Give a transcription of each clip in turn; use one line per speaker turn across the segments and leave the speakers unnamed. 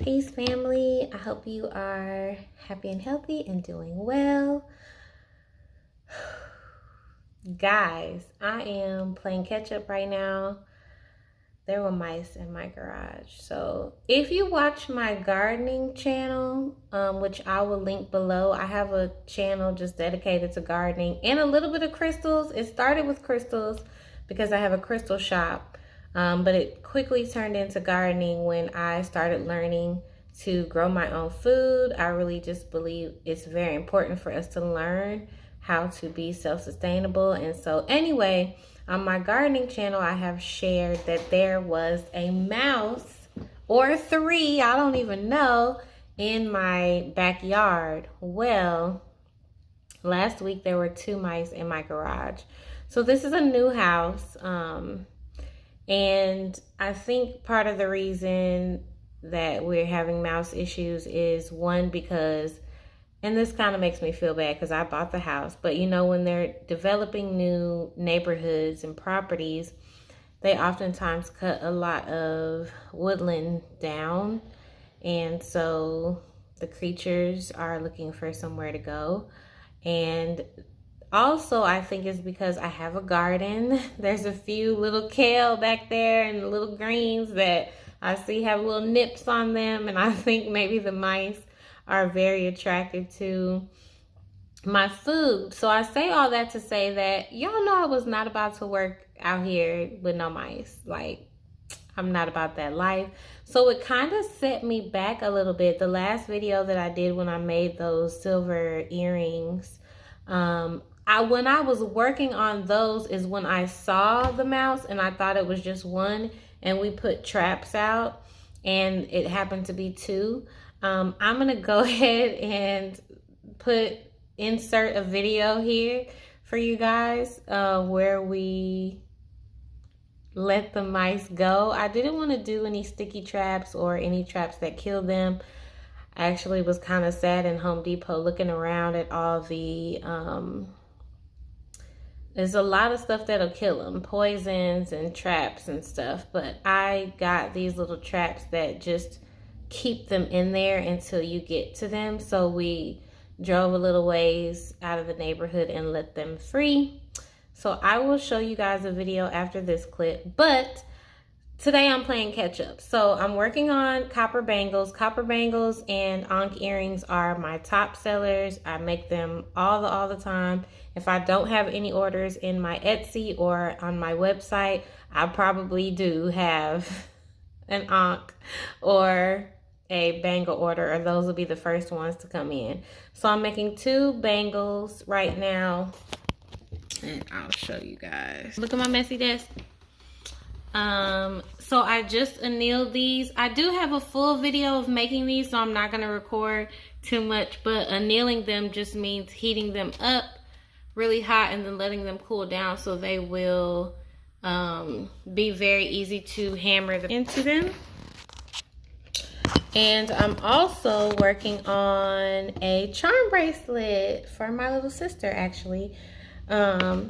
Peace, family. I hope you are happy and healthy and doing well. Guys, I am playing catch up right now. There were mice in my garage. So if you watch my gardening channel, which I will link below, I have a channel just dedicated to gardening and a little bit of crystals. It started with crystals because I have a crystal shop. But it quickly turned into gardening when I started learning to grow my own food. I really just believe it's very important for us to learn how to be self-sustainable. And so anyway, on my gardening channel, I have shared that there was a mouse or three, I don't even know, in my backyard. Well, last week there were 2 mice in my garage. So this is a new house. And I think part of the reason that we're having mouse issues is, one, because, and this kind of makes me feel bad because I bought the house, but you know, when they're developing new neighborhoods and properties, they oftentimes cut a lot of woodland down. And so the creatures are looking for somewhere to go. And also, I think it's because I have a garden. There's a few little kale back there and little greens that I see have little nips on them. And I think maybe the mice are very attracted to my food. So I say all that to say that y'all know I was not about to work out here with no mice. Like, I'm not about that life. So it kind of set me back a little bit. The last video that I did when I made those silver earrings, when I was working on those is when I saw the mouse and I thought it was just one, and we put traps out and it happened to be 2. I'm gonna go ahead and insert a video here for you guys where we let the mice go. I didn't want to do any sticky traps or any traps that kill them. I actually was kind of sad in Home Depot looking around at all the there's a lot of stuff that'll kill them, poisons and traps and stuff, but I got these little traps that just keep them in there until you get to them. So we drove a little ways out of the neighborhood and let them free. So I will show you guys a video after this clip, but today I'm playing catch up. So I'm working on copper bangles. Copper bangles and ankh earrings are my top sellers. I make them all the time. If I don't have any orders in my Etsy or on my website, I probably do have an ankh or a bangle order, or those will be the first ones to come in. So I'm making 2 bangles right now, and I'll show you guys. Look at my messy desk. So I just annealed these. I do have a full video of making these, so I'm not going to record too much, but annealing them just means heating them up really hot and then letting them cool down, so they will be very easy to hammer them into them. And I'm also working on a charm bracelet for my little sister, actually.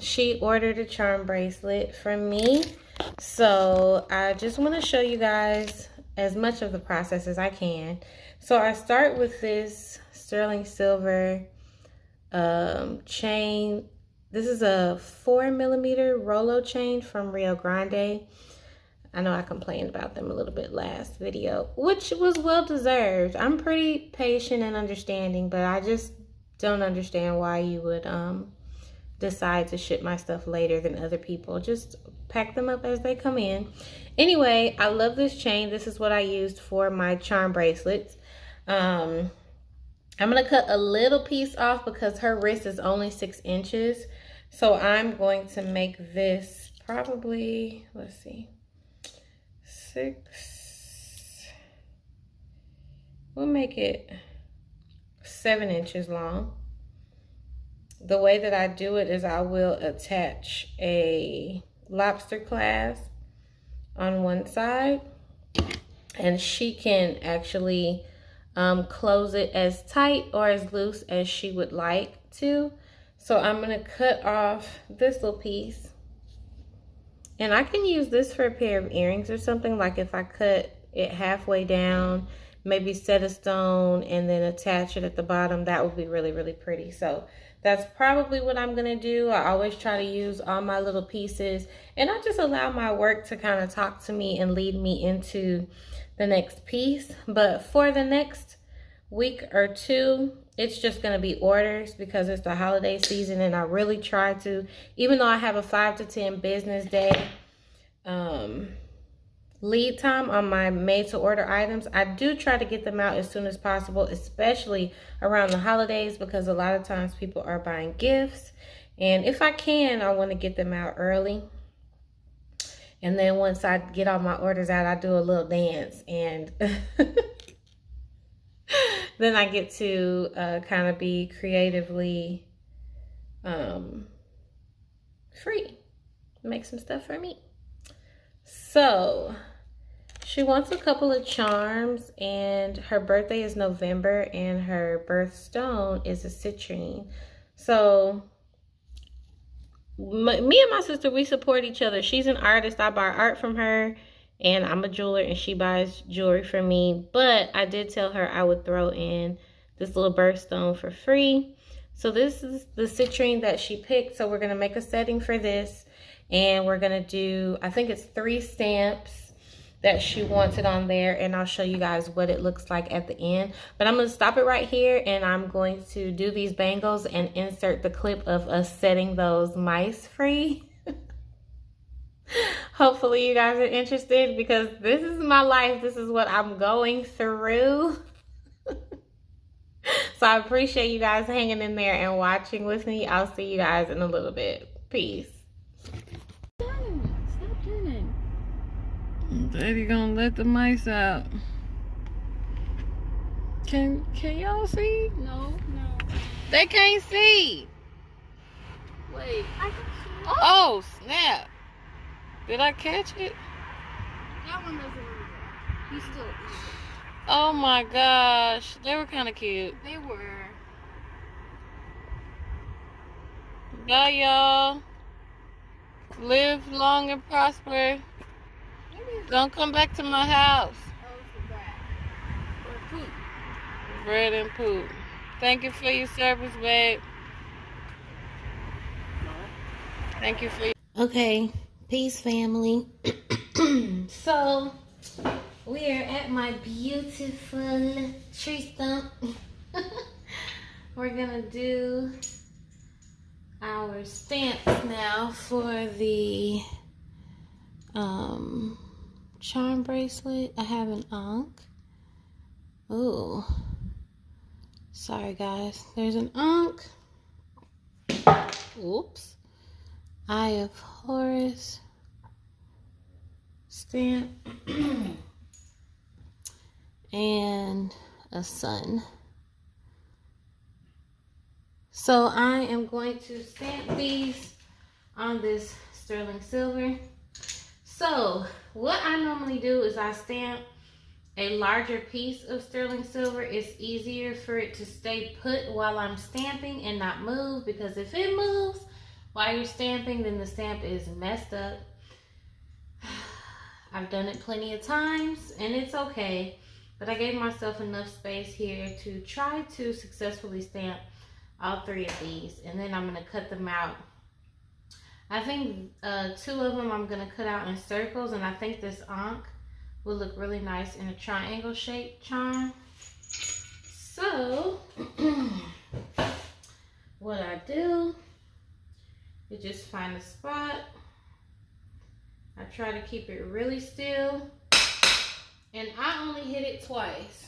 She ordered a charm bracelet from me. So I just want to show you guys as much of the process as I can. So I start with this sterling silver chain. This is a 4mm Rolo chain from Rio Grande. I know I complained about them a little bit last video, which was well deserved. I'm pretty patient and understanding, but I just don't understand why you would decide to ship my stuff later than other people. Just pack them up as they come in. Anyway, I love this chain. This is what I used for my charm bracelets. I'm gonna cut a little piece off because her wrist is only 6 inches. So I'm going to make this probably, let's see, 6, we'll make it 7 inches long. The way that I do it is I will attach a lobster clasp on one side, and she can actually close it as tight or as loose as she would like to. So I'm going to cut off this little piece, and I can use this for a pair of earrings or something. Like if I cut it halfway down, maybe set a stone and then attach it at the bottom. That would be really, really pretty. So that's probably what I'm going to do. I always try to use all my little pieces, and I just allow my work to kind of talk to me and lead me into the next piece. But for the next week or two, it's just going to be orders because it's the holiday season, and I really try to, even though I have a 5 to 10 business day lead time on my made to order items, I do try to get them out as soon as possible, especially around the holidays, because a lot of times people are buying gifts, and if I can, I want to get them out early. And then once I get all my orders out, I do a little dance, and then I get to kind of be creatively free, make some stuff for me. So she wants a couple of charms, and her birthday is November, and her birthstone is a citrine. So me and my sister, we support each other. She's an artist. I buy art from her, and I'm a jeweler, and she buys jewelry from me. But I did tell her I would throw in this little birthstone for free. So this is the citrine that she picked. So we're going to make a setting for this, and we're going to do, I think it's 3 stamps that she wanted on there, and I'll show you guys what it looks like at the end. But I'm going to stop it right here, and I'm going to do these bangles and insert the clip of us setting those mice free. Hopefully you guys are interested, because this is my life. This is what I'm going through. So I appreciate you guys hanging in there and watching with me. I'll see you guys in a little bit. Peace. Daddy gonna let the mice out. Can y'all see?
No.
They can't see.
Wait, I can see.
Oh snap! Did I catch it?
That one doesn't move. He's still eating.
Oh my gosh, they were kind of cute.
They were.
Bye y'all. Live long and prosper. Don't come back to my house.
Oh, for bread. Or poop.
Bread and poop. Thank you for your service, babe. Thank you for your... Okay, peace, family. So, we are at my beautiful tree stump. We're gonna do our stamps now for the charm bracelet. I have an ankh. Oh, sorry guys. There's an ankh. Oops. Eye of Horus stamp. And a sun. So I am going to stamp these on this sterling silver. So what I normally do is I stamp a larger piece of sterling silver. It's easier for it to stay put while I'm stamping and not move, because if it moves while you're stamping, then the stamp is messed up. I've done it plenty of times and it's okay, but I gave myself enough space here to try to successfully stamp all 3 of these, and then I'm going to cut them out. I think 2 of them I'm going to cut out in circles, and I think this ankh will look really nice in a triangle shaped charm. So what I do is just find a spot. I try to keep it really still, and I only hit it twice.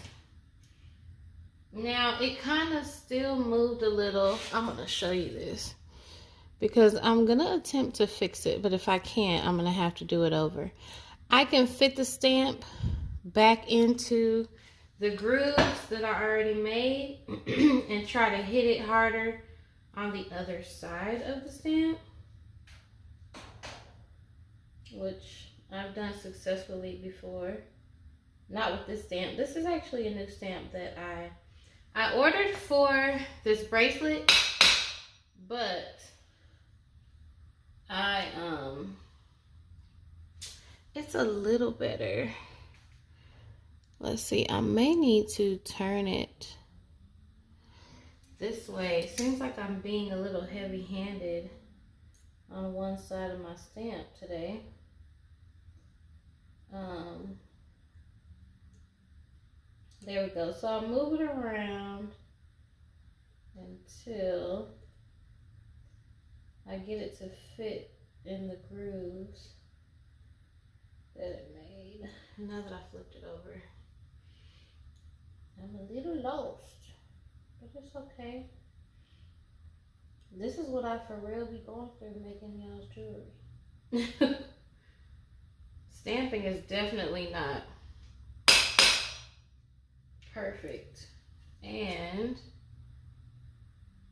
Now it kind of still moved a little. I'm going to show you this because I'm going to attempt to fix it, but if I can't, I'm going to have to do it over. I can fit the stamp back into the grooves that I already made and try to hit it harder on the other side of the stamp, which I've done successfully before. Not with this stamp. This is actually a new stamp that I ordered for this bracelet, but it's a little better. Let's see, I may need to turn it this way. It seems like I'm being a little heavy-handed on one side of my stamp today. There we go. So I'll move it around until I get it to fit in the grooves that it made. Now that I flipped it over, I'm a little lost, but it's okay. This is what I for real be going through making y'all's jewelry. Stamping is definitely not perfect, and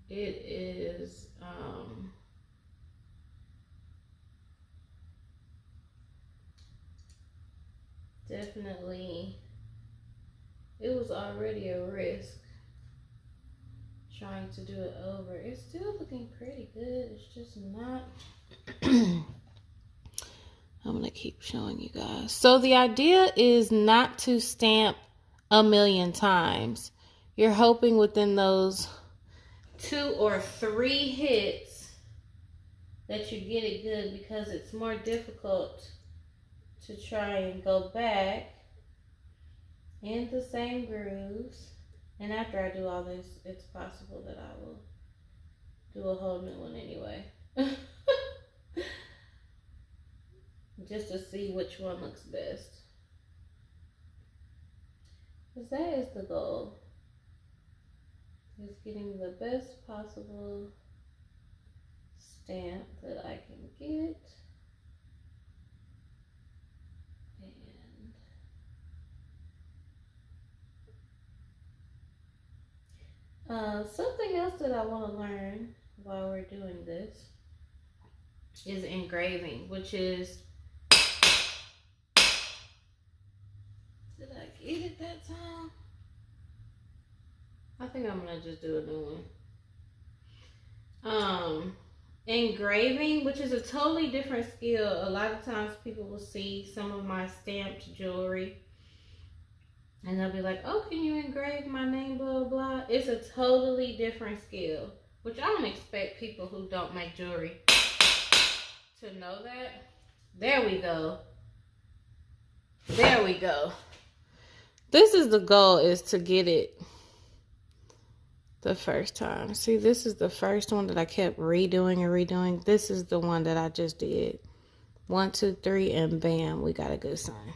it is definitely, it was already a risk trying to do it over. It's still looking pretty good. It's just not. I'm gonna keep showing you guys. So the idea is not to stamp a million times. You're hoping within those 2 or 3 hits that you get it good, because it's more difficult to try and go back in the same grooves. And after I do all this, it's possible that I will do a whole new one anyway. Just to see which one looks best. Because that is the goal. Is getting the best possible stamp that I can get. And something else that I want to learn while we're doing this is engraving, which is, did I get it that time? I think I'm gonna just do a new one. Engraving, which is a totally different skill. A lot of times people will see some of my stamped jewelry and they'll be like, oh, can you engrave my name, blah, blah, blah. It's a totally different skill, which I don't expect people who don't make jewelry to know that. There we go. There we go. This is the goal, is to get it the first time. See, this is the first one that I kept redoing and redoing. This is the one that I just did. 1, 2, 3, and bam, we got a good sign.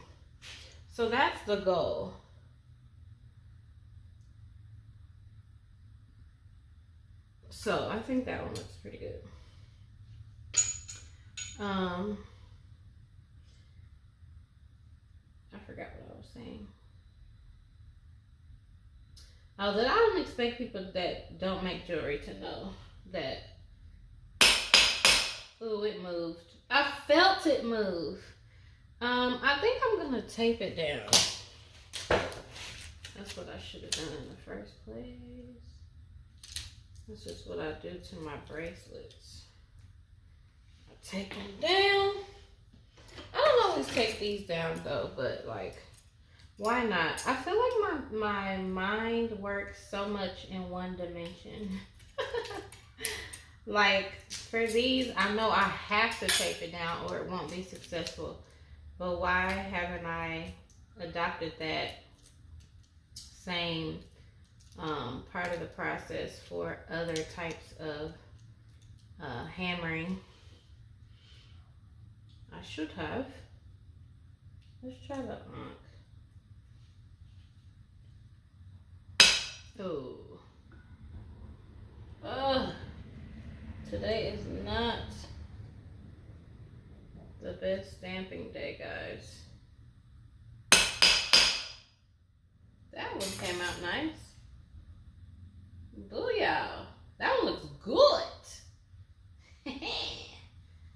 So that's the goal. So I think that one looks pretty good. I forgot what I was saying. Oh, that I don't expect people that don't make jewelry to know that. Ooh, it moved. I felt it move. I think I'm gonna tape it down. That's what I should have done in the first place. This is what I do to my bracelets. I take them down. I don't always take these down though, but like, why not? I feel like my mind works so much in one dimension. Like for these, I know I have to tape it down or it won't be successful. But why haven't I adopted that same part of the process for other types of hammering? I should have. Let's try the Ankh. Oh. Ugh. Today is not the best stamping day, guys. That one came out nice. Booyah. That one looks good.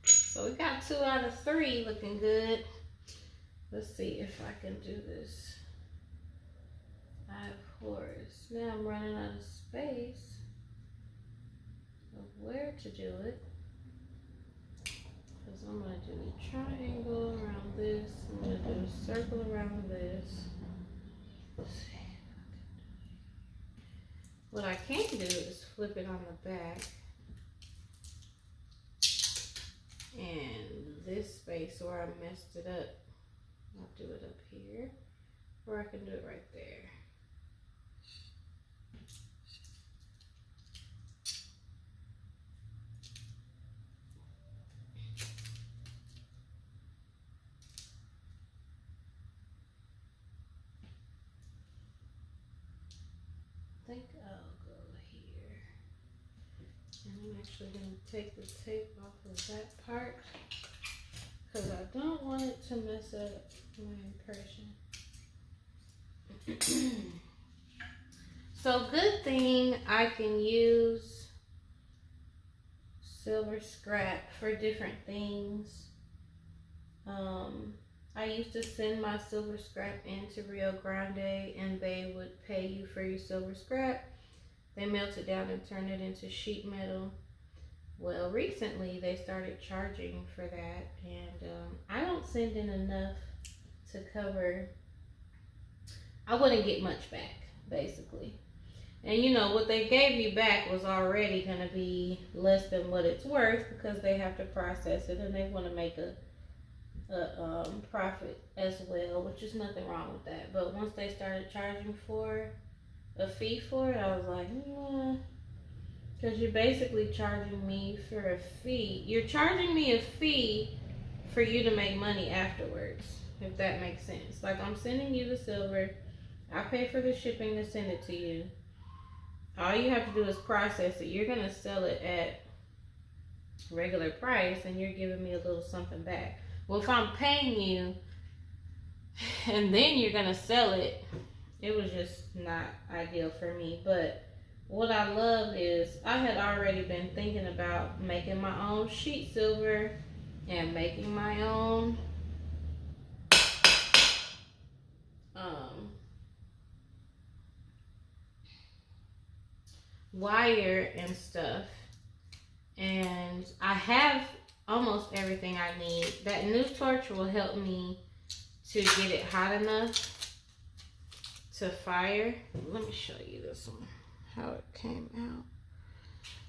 So we got 2 out of 3 looking good. Let's see if I can do this. I have horse. Now I'm running out of space of where to do it. Because I'm going to do a triangle around this. I'm going to do a circle around this. Let's see. What I can do is flip it on the back. And this space where I messed it up, I'll do it up here, or I can do it right there. I think I'll go here. And I'm actually going to take the tape off of that part because I don't want it to mess up my impression. So good thing I can use silver scrap for different things. I used to send my silver scrap into Rio Grande and they would pay you for your silver scrap. They melt it down and turn it into sheet metal. Well, recently they started charging for that, and I don't send in enough to cover. I wouldn't get much back, basically. And you know, what they gave you back was already going to be less than what it's worth because they have to process it and they want to make a profit as well, which is nothing wrong with that. But once they started charging for a fee for it, I was like, because you're basically charging me for a fee. You're charging me a fee for you to make money afterwards, if that makes sense. Like, I'm sending you the silver, I pay for the shipping to send it to you. All you have to do is process it. You're gonna sell it at regular price and you're giving me a little something back. Well, if I'm paying you and then you're gonna sell it, it was just not ideal for me. But what I love is I had already been thinking about making my own sheet silver and making my own wire and stuff. And I have almost everything I need. That new torch will help me to get it hot enough to fire. Let me show you this one, how it came out.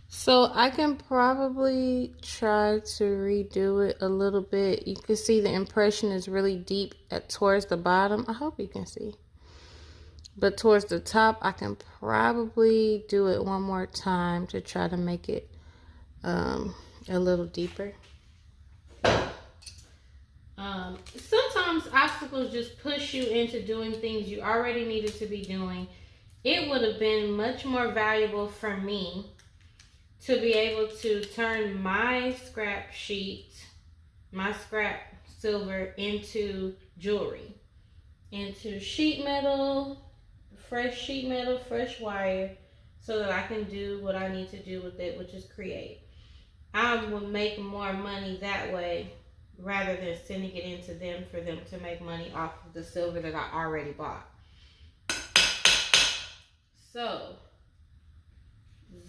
So I can probably try to redo it a little bit. You can see the impression is really deep towards the bottom. I hope you can see. But towards the top, I can probably do it one more time to try to make it a little deeper. Sometimes obstacles just push you into doing things you already needed to be doing. It would have been much more valuable for me to be able to turn my scrap sheet, my scrap silver, into jewelry, into sheet metal, fresh wire, so that I can do what I need to do with it, which is create. I would make more money that way rather than sending it into them for them to make money off of the silver that I already bought. So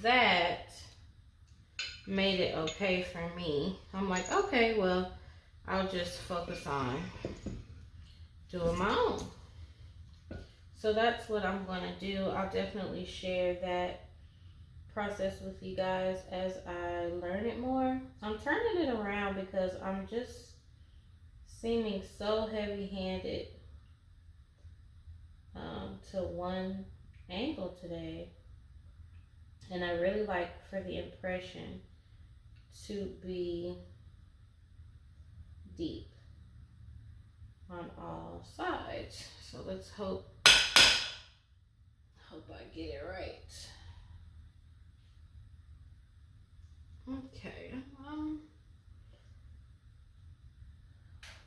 that made it okay for me. I'm like, okay, well, I'll just focus on doing my own. So that's what I'm going to do. I'll definitely share that process with you guys as I learn it more. I'm turning it around because I'm just seeming so heavy-handed to one angle today. And I really like for the impression to be deep on all sides. So let's hope I get it right. Okay.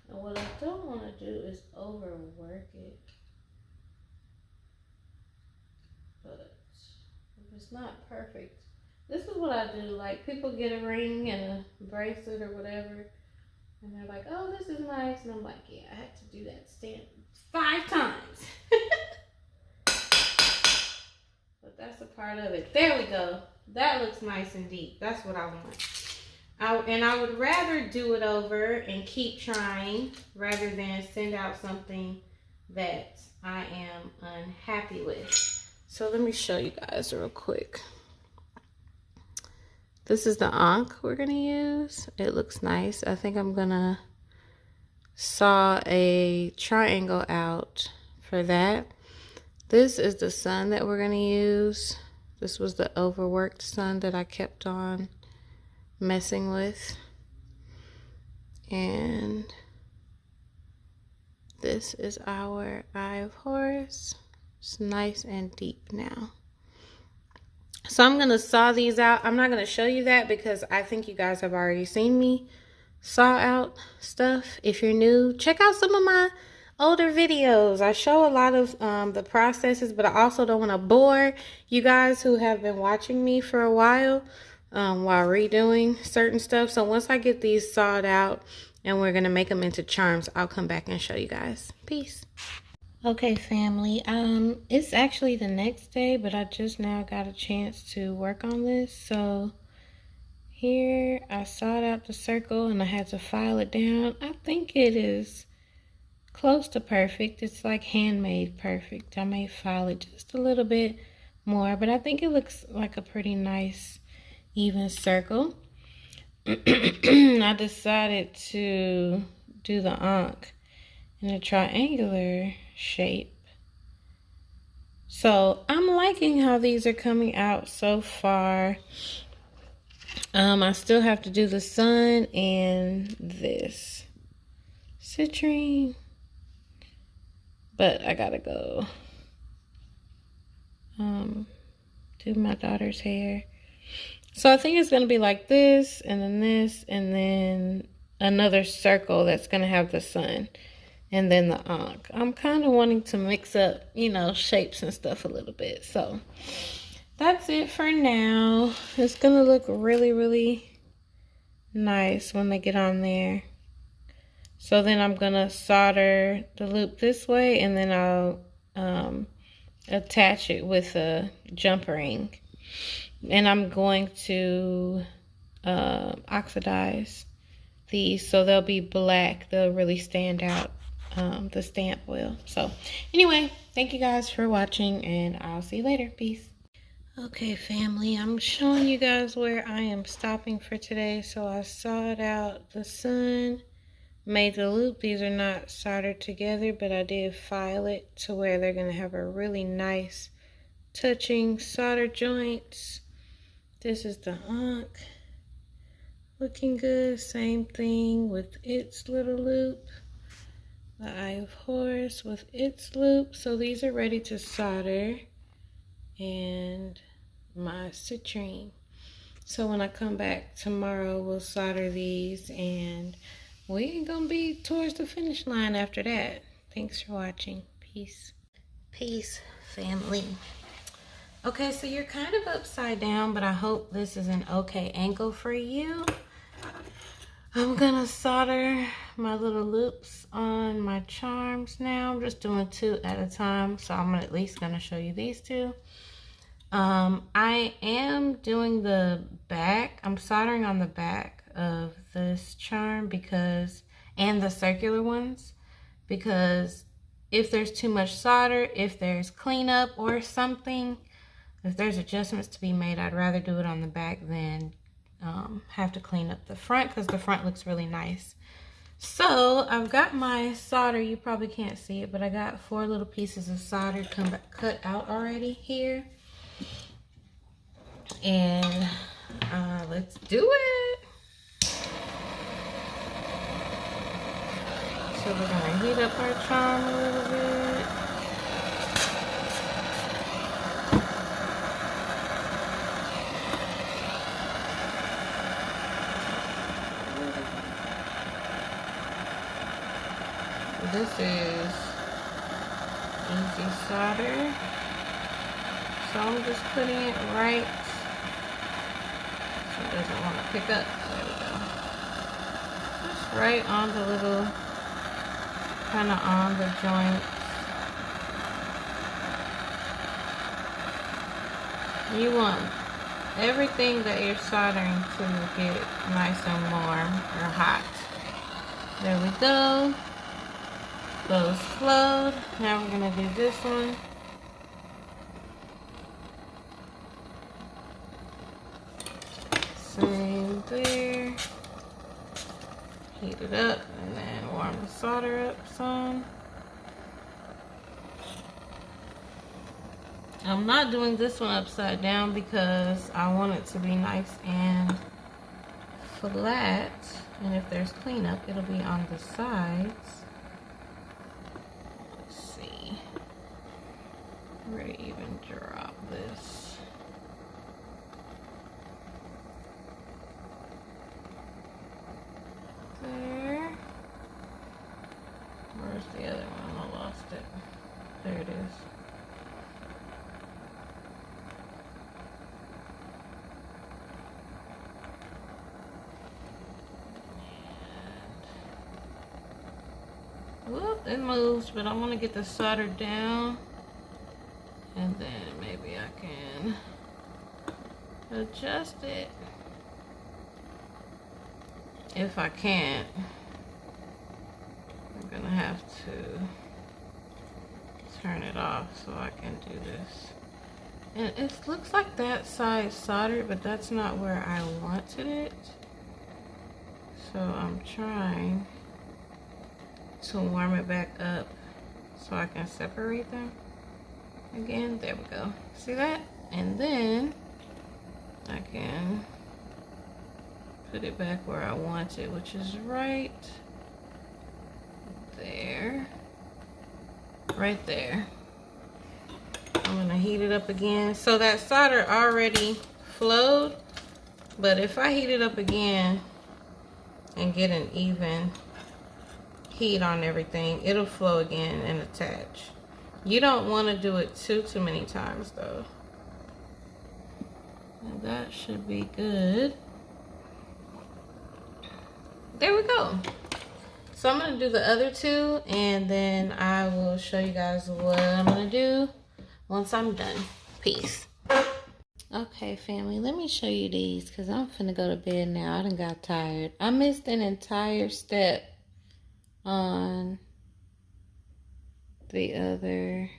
And what I don't want to do is overwork it. But if it's not perfect, this is what I do. Like, people get a ring and a bracelet or whatever, and they're like, oh, this is nice. And I'm like, yeah, I had to do that stamp 5 times. But that's a part of it. There we go. That looks nice and deep. That's what I want. And I would rather do it over and keep trying rather than send out something that I am unhappy with. So let me show you guys real quick. This is the ankh we're gonna use. It looks nice. I think I'm gonna saw a triangle out for that. This is the sun that we're gonna use. This was the overworked sun that I kept on messing with. And this is our Eye of Horus. It's nice and deep now. So I'm going to saw these out. I'm not going to show you that because I think you guys have already seen me saw out stuff. If you're new, check out some of my older videos. I show a lot of the processes, but I also don't want to bore you guys who have been watching me for a while while redoing certain stuff. So once I get these sawed out and we're going to make them into charms, I'll come back and show you guys. Peace. Okay, family, it's actually the next day, but I just now got a chance to work on this. So here I sawed out the circle and I had to file it down. I think it is close to perfect. It's like handmade perfect. I may file it just a little bit more, but I think it looks like a pretty nice even circle. I decided to do the ankh in a triangular shape. So I'm liking how these are coming out so far. I still have to do the sun and this citrine, but I gotta go do my daughter's hair. So I think it's gonna be like this, and then this, and then another circle that's gonna have the sun, and then the ankh. I'm kind of wanting to mix up, you know, shapes and stuff a little bit. So that's it for now. It's gonna look really, really nice when they get on there. So then I'm gonna solder the loop this way, and then I'll attach it with a jump ring. And I'm going to oxidize these so they'll be black. They'll really stand out, the stamp will. So anyway, thank you guys for watching, and I'll see you later. Peace. Okay, family, I'm showing you guys where I am stopping for today. So I sawed out the sun, made the loop. These are not soldered together, but I did file it to where they're going to have a really nice touching solder joints. This is the ankh, looking good. Same thing with its little loop. The Eye of Horus with its loop. So these are ready to solder, and my citrine. So when I come back tomorrow, we'll solder these, and we ain't gonna be towards the finish line after that. Thanks for watching. Peace. Peace, family. Okay, so you're kind of upside down, but I hope this is an okay angle for you. I'm gonna solder my little loops on my charms now. I'm just doing 2 at a time, so I'm at least gonna show you these 2. I am doing the back. I'm soldering on the back of this charm because, and the circular ones, because if there's too much solder, if there's cleanup or something, if there's adjustments to be made, I'd rather do it on the back than have to clean up the front, because the front looks really nice. So I've got my solder. You probably can't see it, but I got 4 little pieces of solder cut out already here. And let's do it. So we're gonna heat up our charm a little bit. This is easy solder. So I'm just putting it right, so it doesn't want to pick up. There we go. Just right on the little, kind of on the joint. You want everything that you're soldering to get nice and warm or hot. There we go. Those flowed. Now we're gonna do this one. Same there. Heat it up and then warm the solder up some. I'm not doing this one upside down because I want it to be nice and flat. And if there's cleanup, it'll be on the sides. Let's see. Where to even drop this? There. Where's the other one? I lost it. There it is. Whoop, it moves, but I want to get the solder down, and then maybe I can adjust it. If I can't, I'm gonna have to turn it off so I can do this. And it looks like that side soldered, but that's not where I wanted it. So I'm trying to warm it back up so I can separate them again. There we go. See that? And then I can put it back where I want it, which is right there. Right there. I'm gonna heat it up again. So that solder already flowed, but if I heat it up again and get an even heat on everything, it'll flow again and attach. You don't want to do it too many times though. And that should be good. There we go. So I'm going to do the other two, and then I will show you guys what I'm going to do once I'm done. Peace. Okay, family, let me show you these because I'm finna go to bed now. I done got tired. I missed an entire step on the other.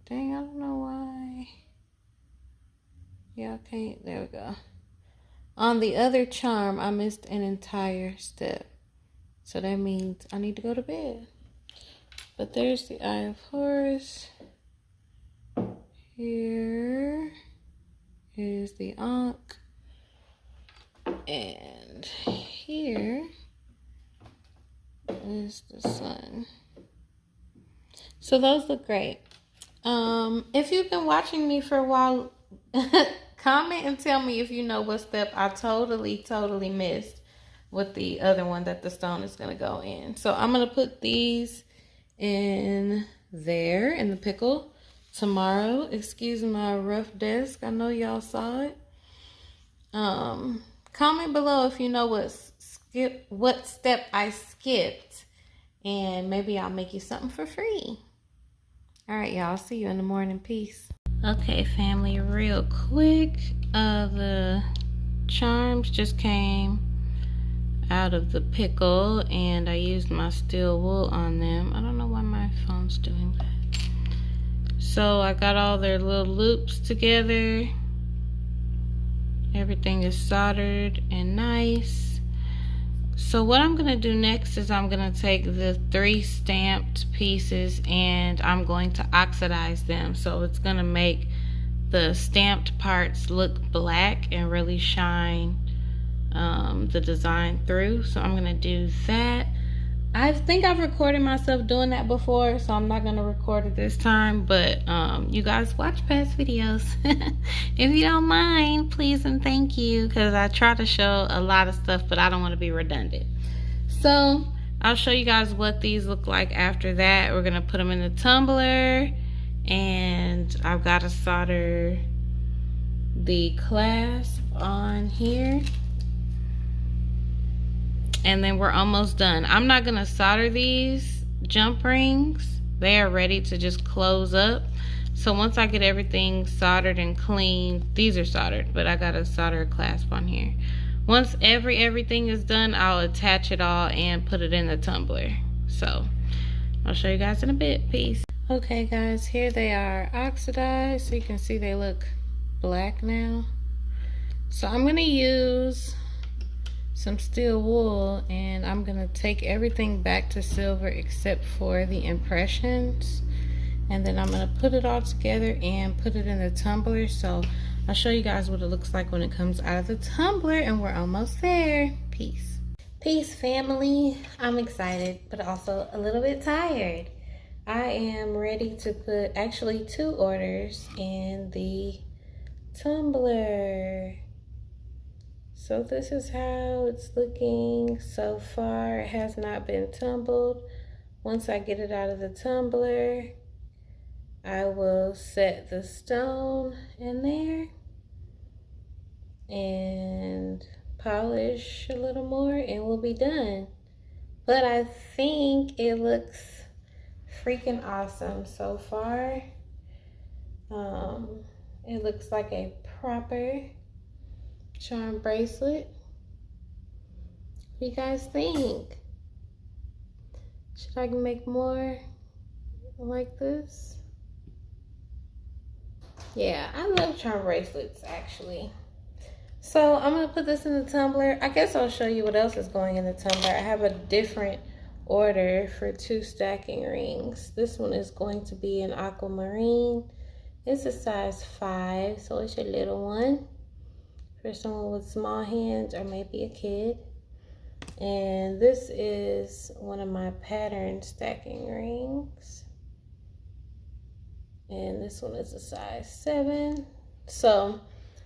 Dang, I don't know why. Yeah, okay, there we go. On the other charm, I missed an entire step. So that means I need to go to bed. But there's the Eye of Horus. Here is the Ankh. And here is the Sun. So those look great. If you've been watching me for a while, comment and tell me if you know what step I totally missed with the other one that the stone is going to go in. So I'm going to put these in there in the pickle tomorrow. Excuse my rough desk. I know y'all saw it. Comment below if you know what step I skipped, and maybe I'll make you something for free. All right, y'all. See you in the morning. Peace. Okay, family, real quick. The charms just came out of the pickle, and I used my steel wool on them. I don't know why my phone's doing that. So I got all their little loops together. Everything is soldered and nice. So what I'm gonna do next is I'm gonna take the 3 stamped pieces and I'm going to oxidize them. So it's gonna make the stamped parts look black and really shine the design through. So I'm gonna do that. I think I've recorded myself doing that before, so I'm not gonna record it this time, but you guys watch past videos. If you don't mind, please and thank you, because I try to show a lot of stuff, but I don't want to be redundant. So I'll show you guys what these look like after that. We're gonna put them in the tumbler, and I've got to solder the clasp on here. And then we're almost done. I'm not gonna solder these jump rings. They are ready to just close up. So once I get everything soldered and clean, these are soldered, but I gotta solder a clasp on here. Once everything is done, I'll attach it all and put it in the tumbler. So I'll show you guys in a bit. Peace. Okay guys, here they are oxidized. So you can see they look black now. So I'm gonna use some steel wool and I'm gonna take everything back to silver except for the impressions, and then I'm gonna put it all together and put it in the tumbler. So I'll show you guys what it looks like when it comes out of the tumbler, and we're almost there. Peace. Peace family. I'm excited but also a little bit tired. I am ready to put actually 2 orders in the tumbler. So this is how it's looking so far. It has not been tumbled. Once I get it out of the tumbler, I will set the stone in there and polish a little more and we'll be done. But I think it looks freaking awesome so far. It looks like a proper charm bracelet. What do you guys think? Should I make more like this? Yeah, I love charm bracelets actually. So I'm gonna put this in the tumbler. I guess I'll show you what else is going in the tumbler. I have a different order for 2 stacking rings. This one is going to be an aquamarine. It's a size 5, so it's a little one for someone with small hands or maybe a kid. And this is one of my pattern stacking rings. And this one is a size 7. So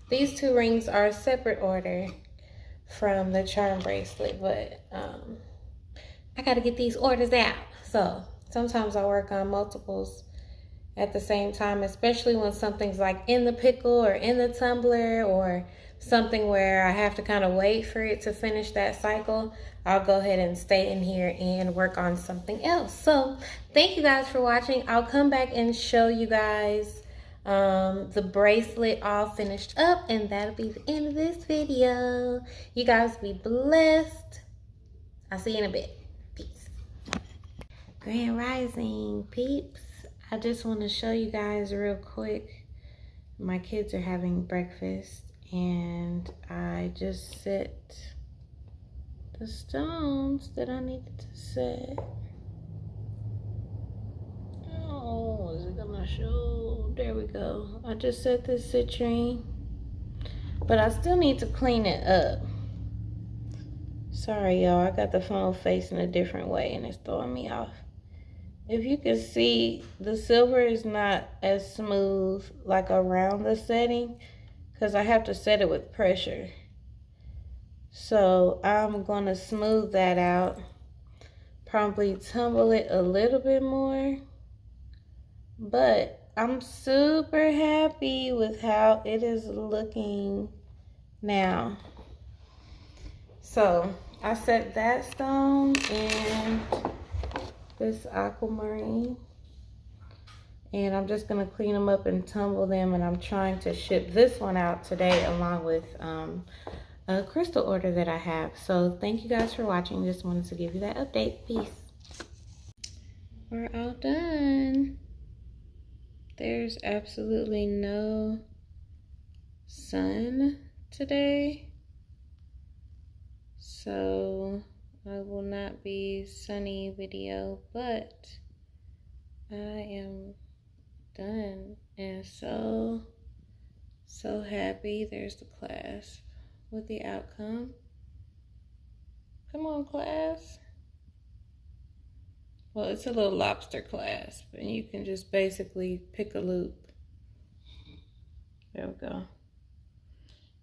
these 2 rings are a separate order from the charm bracelet, but I gotta get these orders out. So sometimes I work on multiples at the same time, especially when something's like in the pickle or in the tumbler or something where I have to kind of wait for it to finish that cycle. I'll go ahead and stay in here and work on something else. So thank you guys for watching. I'll come back and show you guys the bracelet all finished up, and that'll be the end of this video. You guys be blessed. I'll see you in a bit. Peace. Grand Rising peeps. I just want to show you guys real quick. My kids are having breakfast and I just set the stones that I needed to set. Oh, is it gonna show? There we go. I just set this citrine, but I still need to clean it up. Sorry y'all, I got the phone facing a different way and it's throwing me off. If you can see, the silver is not as smooth like around the setting because I have to set it with pressure. So I'm going to smooth that out, probably tumble it a little bit more. But I'm super happy with how it is looking now. So I set that stone and this aquamarine, and I'm just gonna clean them up and tumble them, and I'm trying to ship this one out today along with a crystal order that I have. So thank you guys for watching. Just wanted to give you that update. Peace. We're all done. There's absolutely no sun today, so I will not be sunny video, but I am done and so happy. There's the clasp with the outcome. Come on, class. Well, it's a little lobster clasp, and you can just basically pick a loop. There we go.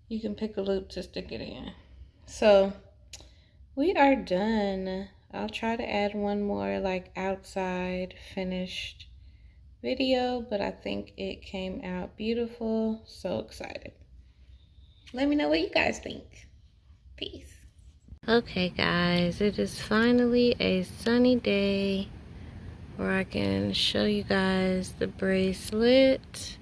You can pick a loop to stick it in. So we are done. I'll try to add one more like outside finished video, but I think it came out beautiful. So excited. Let me know what you guys think. Peace. Okay guys, it is finally a sunny day where I can show you guys the bracelet.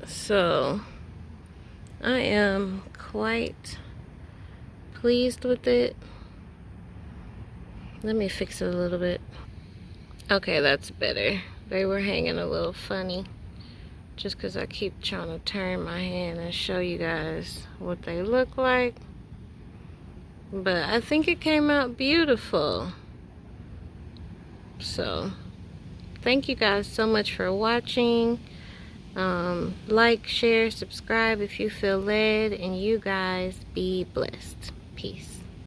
So I am quite pleased with it. Let me fix it a little bit. Okay, that's better. They were hanging a little funny just because I keep trying to turn my hand and show you guys what they look like. But I think it came out beautiful. So thank you guys so much for watching. Like, share, subscribe if you feel led, and you guys be blessed. Peace.